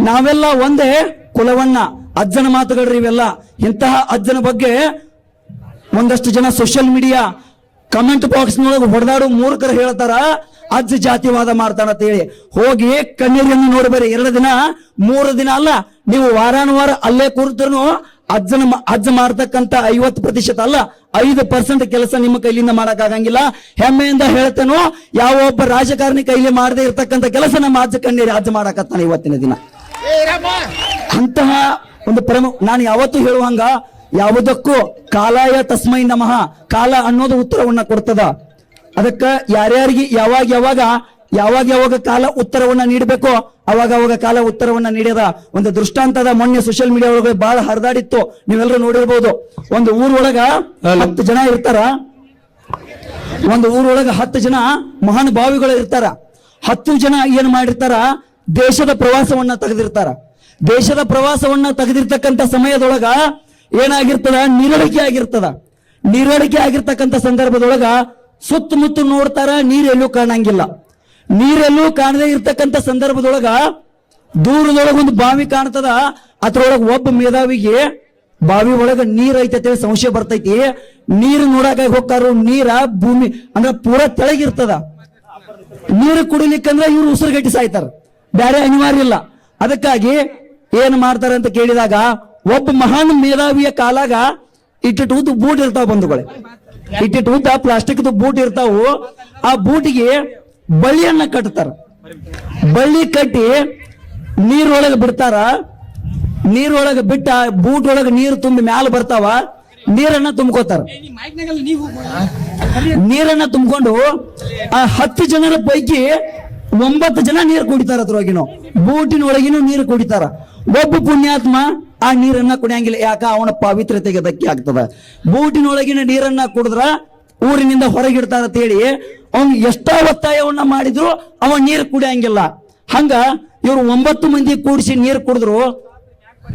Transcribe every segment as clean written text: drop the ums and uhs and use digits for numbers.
ನಾವೆಲ್ಲ ಒಂದೇ ಕುಲವನ್ನ. ಅಜ್ಜನ ಮಾತುಗಳ್ರಿ ಇವೆಲ್ಲ. ಇಂತಹ ಅಜ್ಜನ ಬಗ್ಗೆ ಒಂದಷ್ಟು ಜನ ಸೋಷಿಯಲ್ ಮೀಡಿಯಾ ಕಮೆಂಟ್ ಬಾಕ್ಸ್ ನೊಳಗೆ ಹೊಡೆದಾಡು ಮೂರ್ಖರು ಹೇಳ್ತಾರ ಅಜ್ಜ ಜಾತಿವಾದ ಮಾಡ್ತಾನಂತ ಹೇಳಿ. ಹೋಗಿ ಕಣ್ಣೀರಿಯನ್ನು ನೋಡ್ಬೇರಿ. 2 ದಿನ 3 ದಿನ ಅಲ್ಲ, ನೀವು ವಾರಾನುವಾರ ಅಲ್ಲೇ ಕೂರ್ತರು ಅಜ್ಜ ಮಾಡ್ತಕ್ಕಂತ 50% ಅಲ್ಲ 5% ಕೆಲಸ ನಿಮ್ಮ ಕೈಲಿಂದ ಮಾಡಕ್ ಆಗಂಗಿಲ್ಲ. ಹೆಮ್ಮೆಯಿಂದ ಹೇಳ್ತೇನೋ, ಯಾವ ಒಬ್ಬ ರಾಜಕಾರಣಿ ಕೈಲಿ ಮಾಡದೇ ಇರ್ತಕ್ಕಂಥ ಕೆಲಸ ನಮ್ಮ ಅಜ್ಜ ಕಣ್ಣೀರಿ ಅಜ್ಜ ಮಾಡಕತ್ತಾನೆ ಇವತ್ತಿನ ದಿನ. ಅಂತಹ ಒಂದು ನಾನು ಯಾವತ್ತೂ ಹೇಳುವಂಗ, ಯಾವುದಕ್ಕೂ ಕಾಲಾಯ ತಸ್ಮೈ ನಮಃ, ಕಾಲ ಅನ್ನೋದು ಉತ್ತರವನ್ನ ಕೊಡ್ತದ. ಅದಕ್ಕ ಯಾರ್ಯಾರಿಗೆ ಯಾವಾಗ ಕಾಲ ಉತ್ತರವನ್ನ ನೀಡಬೇಕೋ ಅವಾಗ ಕಾಲ ಉತ್ತರವನ್ನ ನೀಡ್ಯದ. ಒಂದು ದೃಷ್ಟಾಂತದ ಮೊನ್ನೆ ಸೋಷಿಯಲ್ ಮೀಡಿಯಾ ಒಳಗೆ ಬಹಳ ಹರಿದಾಡಿತ್ತು, ನೀವೆಲ್ಲರೂ ನೋಡಿರ್ಬೋದು. ಒಂದು ಊರೊಳಗ 10 ಜನ ಇರ್ತಾರ. ಒಂದು ಊರೊಳಗ 10 ಜನ ಮಹಾನುಭಾವಿಗಳು ಇರ್ತಾರ. 10 ಜನ ಏನ್ ಮಾಡಿರ್ತಾರ, ದೇಶದ ಪ್ರವಾಸವನ್ನ ತೆಗೆದಿರ್ತಾರ. ದೇಶದ ಪ್ರವಾಸವನ್ನ ತೆಗೆದಿರ್ತಕ್ಕಂಥ ಸಮಯದೊಳಗ ಏನಾಗಿರ್ತದ, ನೀರಡಿಕೆ ಆಗಿರ್ತಕ್ಕಂಥ ಸಂದರ್ಭದೊಳಗ ಸುತ್ತಮುತ್ತ ನೋಡ್ತಾರ, ನೀರೆಲ್ಲೂ ಕಾಣಂಗಿಲ್ಲ. ನೀರೆಲ್ಲೂ ಕಾಣದೇ ಇರ್ತಕ್ಕಂಥ ಸಂದರ್ಭದೊಳಗ ದೂರದೊಳಗ ಒಂದು ಬಾವಿ ಕಾಣ್ತದ. ಅದ್ರೊಳಗ ಒಬ್ಬ ಮೇಧಾವಿಗೆ ಬಾವಿ ಒಳಗ ನೀರ್ ಐತೈತೆ ಸಂಶಯ ಬರ್ತೈತಿ. ನೀರು ನೋಡಕ ಹೋಗ್ತಾರ. ನೀರ ಭೂಮಿ ಅಂದ್ರ ಪೂರಾ ತೆಳಗಿರ್ತದ. ನೀರು ಕುಡಿಲಿಕ್ಕಂದ್ರ ಇವ್ರು ಉಸಿರುಗಟ್ಟಿ ಸಾಯ್ತಾರ, ಬೇರೆ ಅನಿವಾರ್ಯ ಇಲ್ಲ. ಅದಕ್ಕಾಗಿ ಏನ್ ಮಾಡ್ತಾರ ಅಂತ ಕೇಳಿದಾಗ, ಒಬ್ಬ ಮಹಾನ್ ಮೇಧಾವಿಯ ಕಾಲಾಗ ಇಟ್ಟಿಟ್ಟು ಉದ್ದ ಬೂಟ್ ಇರ್ತಾವ ಬಂಧುಗಳೇ. ಇಟ್ಟಿಟ್ಟು ಉದ್ದ ಪ್ಲಾಸ್ಟಿಕ್ ಬೂಟ್ ಇರ್ತಾವು. ಆ ಬೂಟಿಗೆ ಬಳ್ಳಿಯನ್ನ ಕಟ್ತಾರ. ಬಳ್ಳಿ ಕಟ್ಟಿ ನೀರೊಳಗೆ ಬಿಡ್ತಾರ. ನೀರೊಳಗೆ ಬಿಟ್ಟ ಬೂಟ್ ಒಳಗೆ ನೀರು ತುಂಬಿ ಮ್ಯಾಲ ಬರ್ತಾವ. ನೀರನ್ನ ತುಂಬ್ಕೋತಾರ. ನೀರನ್ನ ತುಂಬಿಕೊಂಡು ಆ 10 ಜನರ ಪೈಕಿ 9 ಜನ ನೀರು ಕುಡಿತಾರ. ಅದ್ರೊಳಗಿನೂ ಬೂಟಿನೊಳಗಿನೂ ನೀರು ಕುಡಿತಾರ. ಒಬ್ಬ ಪುಣ್ಯಾತ್ಮ ಆ ನೀರನ್ನ ಕುಡಿಯಂಗಿಲ್ಲ. ಯಾಕ? ಅವನ ಪವಿತ್ರತೆಗೆ ಧಕ್ಕೆ ಆಗ್ತದ. ಬೂಟಿನೊಳಗಿನ ನೀರನ್ನ ಕುಡಿದ್ರ ಊರಿನಿಂದ ಹೊರಗಿಡ್ತಾರ ಅಂತ ಹೇಳಿ ಅವ್ನು ಎಷ್ಟೋ ಒತ್ತಾಯವನ್ನ ಮಾಡಿದ್ರು ಅವ ನೀರು ಕುಡಿಯಂಗಿಲ್ಲ. ಹಂಗ ಇವ್ರು 9 ಮಂದಿ ಕೂಡಿಸಿ ನೀರು ಕುಡಿದ್ರು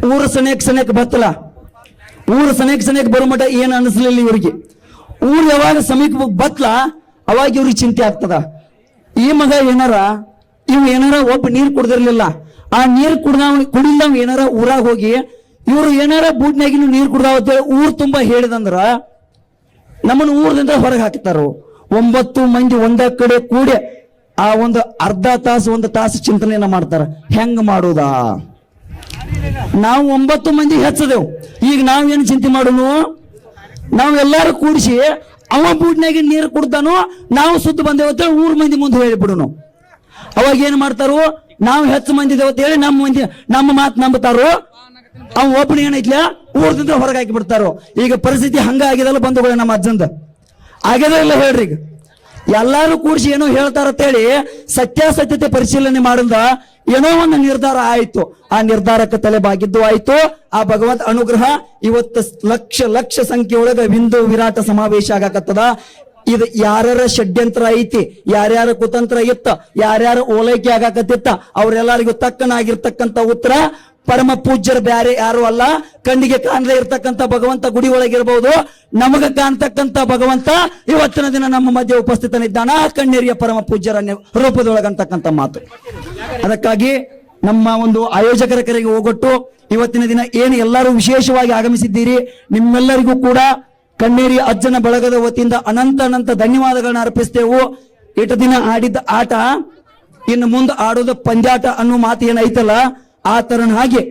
ಊರು ಸನೇಕ್ ಬತ್ತಲ್ಲ. ಊರು ಸನೇಕ್ ಬರೋ ಮಟ ಏನ್ ಅನಿಸ್ಲಿಲ್ಲ ಇವ್ರಿಗೆ. ಊರು ಯಾವಾಗ ಸಮೀಪ ಬತ್ಲ ಅವಾಗ ಇವ್ರಿಗೆ ಚಿಂತೆ ಆಗ್ತದ. ಈ ಮಗ ಏನಾರ ಒಬ್ಬ ನೀರು ಕುಡ್ದಿರ್ಲಿಲ್ಲ. ಆ ನೀರು ಕುಡಿಲ್ದವ್ ಏನಾರ ಊರಾಗ ಹೋಗಿ ಇವ್ರು ಏನಾರ ಬೂಟ್ನಾಗಿನ ನೀರು ಕುಡ್ದಾವ ಅಂತೇಳಿ ಊರ್ ತುಂಬಾ ಹೇಳಿದಂದ್ರ ನಮ್ಮನ್ನ ಊರದಿಂದ ಹೊರಗೆ ಹಾಕ್ತಾರ. 9 ಮಂದಿ ಒಂದ ಕಡೆ ಕೂಡಿ ಆ ಒಂದು ಅರ್ಧ ತಾಸು 1 ತಾಸು ಚಿಂತನೆಯನ್ನ ಮಾಡ್ತಾರ. ಹೆಂಗ್ ಮಾಡೋದಾ? ನಾವು 9 ಮಂದಿ ಹೆಚ್ಚದೇವು. ಈಗ ನಾವೇನು ಚಿಂತೆ ಮಾಡೋನು? ನಾವು ಎಲ್ಲಾರು ಕೂಡಿಸಿ ಅವ ಬೂಟ್ನಾಗಿನ ನೀರು ಕುಡ್ತಾನು, ನಾವು ಸುತ್ತ ಬಂದೇವ ಅಂತೇಳಿ 3 ಮಂದಿ ಮುಂದೆ ಹೇಳಿಬಿಡುನು. ಅವಾಗ ಏನ್ ಮಾಡ್ತಾರು? ನಾವು ಹೆಚ್ಚು ಮಂದಿ ದೇವತೆ ಹೇಳಿ ನಮ್ಮ ಮಾತು ನಂಬುತ್ತಾರೋ. ಅವ ಒಬ್ಬನ ಏನೈತ್ಲ ಊರದಿಂದ ಹೊರಗೆ ಹಾಕಿ ಬಿಡ್ತಾರೋ. ಈಗ ಪರಿಸ್ಥಿತಿ ಹಂಗ ಆಗಿದಲ್ಲ ಬಂಧುಗಳೇ, ನಮ್ಮ ಅಜ್ಜಂದ ಆಗ್ಯದ ಇಲ್ಲ ಹೇಳ್ರಿ. ಈಗ ಎಲ್ಲಾರು ಕೂಡಿಸಿ ಏನೋ ಹೇಳ್ತಾರ ಅಂತೇಳಿ ಸತ್ಯಾಸತ್ಯತೆ ಪರಿಶೀಲನೆ ಮಾಡಿದ ಏನೋ ಒಂದು ನಿರ್ಧಾರ ಆಯ್ತು. ಆ ನಿರ್ಧಾರಕ್ಕೆ ತಲೆ ಬಾಗಿದ್ದು ಆಯ್ತು. ಆ ಭಗವಂತ ಅನುಗ್ರಹ ಇವತ್ತು ಲಕ್ಷ ಸಂಖ್ಯೆ ಒಳಗ ಬಿಂದು ವಿರಾಟ ಸಮಾವೇಶ ಆಗಕತ್ತದ. ಇದು ಯಾರ್ಯಾರ ಷಡ್ಯಂತ್ರ ಐತಿ, ಯಾರ್ಯಾರ ಕುತಂತ್ರ ಇತ್ತ, ಯಾರ್ಯಾರ ಓಲೈಕೆ ಆಗಾಕತ್ತಿತ್ತ ಅವ್ರೆಲ್ಲರಿಗೂ ತಕ್ಕನಾಗಿರ್ತಕ್ಕಂಥ ಉತ್ತರ ಪರಮ ಪೂಜ್ಯರು ಬ್ಯಾರೆ ಯಾರು ಅಲ್ಲ. ಕಣ್ಣಿಗೆ ಕಾಣದೇ ಇರ್ತಕ್ಕಂಥ ಭಗವಂತ ಗುಡಿ ಒಳಗಿರ್ಬಹುದು, ನಮಗ ಕಾಣ್ತಕ್ಕಂಥ ಭಗವಂತ ಇವತ್ತಿನ ದಿನ ನಮ್ಮ ಮಧ್ಯೆ ಉಪಸ್ಥಿತನಿದ್ದಾನ. ಕಣ್ಣೇರಿಯ ಪರಮ ಪೂಜ್ಯರ ರೂಪದೊಳಗಂತಕ್ಕಂಥ ಮಾತು. ಅದಕ್ಕಾಗಿ ನಮ್ಮ ಒಂದು ಆಯೋಜಕರ ಕರೆಗೆ ಹೋಗೊಟ್ಟು ಇವತ್ತಿನ ದಿನ ಏನು ಎಲ್ಲರೂ ವಿಶೇಷವಾಗಿ ಆಗಮಿಸಿದ್ದೀರಿ, ನಿಮ್ಮೆಲ್ಲರಿಗೂ ಕೂಡ ಕಣ್ಣೇರಿ ಅಜ್ಜನ ಬಳಗದ ವತಿಯಿಂದ ಅನಂತ ಧನ್ಯವಾದಗಳನ್ನ ಅರ್ಪಿಸ್ತೇವೆ. ಇಷ್ಟು ದಿನ ಆಡಿದ್ದ ಆಟ ಇನ್ನು ಮುಂದೆ ಆಡೋದು ಪಂದ್ಯಾಟ ಅನ್ನೋ ಮಾತು ಏನೈತಲ್ಲ, ಆ ತರನ ಹಾಗೆ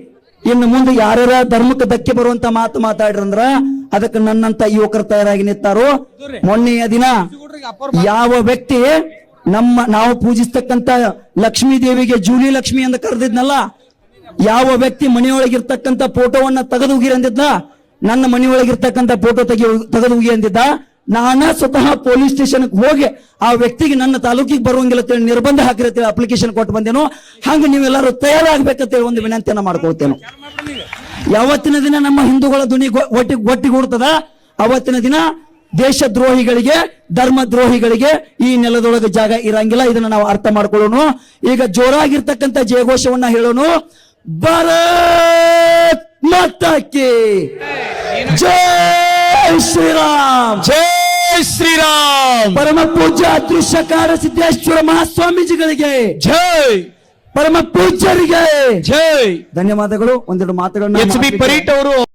ಇನ್ನು ಮುಂದೆ ಯಾರ್ಯಾರ ಧರ್ಮಕ್ಕೆ ಧಕ್ಕೆ ಬರುವಂತ ಮಾತು ಮಾತಾಡ್ರಂದ್ರ ಅದಕ್ಕೆ ನನ್ನಂತ ಯುವಕರು ತಯಾರಾಗಿ ನಿಂತಾರೋ. ಮೊನ್ನೆಯ ದಿನ ಯಾವ ವ್ಯಕ್ತಿ ನಾವು ಪೂಜಿಸ್ತಕ್ಕಂತ ಲಕ್ಷ್ಮೀ ದೇವಿಗೆ ಜೂಲಿ ಲಕ್ಷ್ಮಿ ಅಂತ ಕರೆದಿದ್ನಲ್ಲ, ಯಾವ ವ್ಯಕ್ತಿ ಮನೆಯೊಳಗಿರ್ತಕ್ಕಂಥ ಫೋಟೋವನ್ನ ತೆಗೆದುಗಿ ಅಂದಿದ್ನ, ನನ್ನ ಮನೆಯೊಳಗಿರ್ತಕ್ಕಂಥ ಫೋಟೋ ತೆಗೆದುಗಿ ಅಂದಿದ್ದ, ನಾನ ಸ್ವತಃ ಪೊಲೀಸ್ ಸ್ಟೇಷನ್ ಹೋಗಿ ಆ ವ್ಯಕ್ತಿಗೆ ನನ್ನ ತಾಲೂಕಿಗೆ ಬರುವಂಗಿಲ್ಲ ನಿರ್ಬಂಧ ಹಾಕಿರತ್ತೇವೆ ಅಪ್ಲಿಕೇಶನ್ ಕೊಟ್ಟು ಬಂದೇನು. ಹಂಗ ನೀವೆಲ್ಲರೂ ತಯಾರಾಗಬೇಕಂತೇಳಿ ಒಂದು ವಿನಂತಿಯನ್ನ ಮಾಡ್ಕೊಳ್ತೇನೆ. ಯಾವತ್ತಿನ ದಿನ ನಮ್ಮ ಹಿಂದೂಗಳ ಧ್ವನಿ ಒಟ್ಟಿಗೂಡ್ತದ, ಅವತ್ತಿನ ದಿನ ದೇಶ ದ್ರೋಹಿಗಳಿಗೆ ಧರ್ಮ ದ್ರೋಹಿಗಳಿಗೆ ಈ ನೆಲದೊಳಗೆ ಜಾಗ ಇರಂಗಿಲ್ಲ. ಇದನ್ನ ನಾವು ಅರ್ಥ ಮಾಡ್ಕೊಳ್ಳೋಣ. ಈಗ ಜೋರಾಗಿರ್ತಕ್ಕಂಥ ಜಯಘೋಷವನ್ನ ಹೇಳೋಣ. ಭಾರತ್ ಮಾತಾ ಕಿ ಜೈ ಶ್ರೀರಾಮ್, ಜೈ ಶ್ರೀರಾಮ್. ಪರಮ ಪೂಜ್ಯ ಅದೃಶ್ಯಕಾರ ಸಿದ್ದೇಶ್ವರ ಮಹಾಸ್ವಾಮೀಜಿಗಳಿಗೆ ಜೈ. ಪರಮ ಪೂಜ್ಯರಿಗೆ ಜೈ. ಧನ್ಯವಾದಗಳು. ಒಂದೆರಡು ಮಾತುಗಳನ್ನ ಎಚ್ ಬಿ ಪರೀಟ್ ಅವರು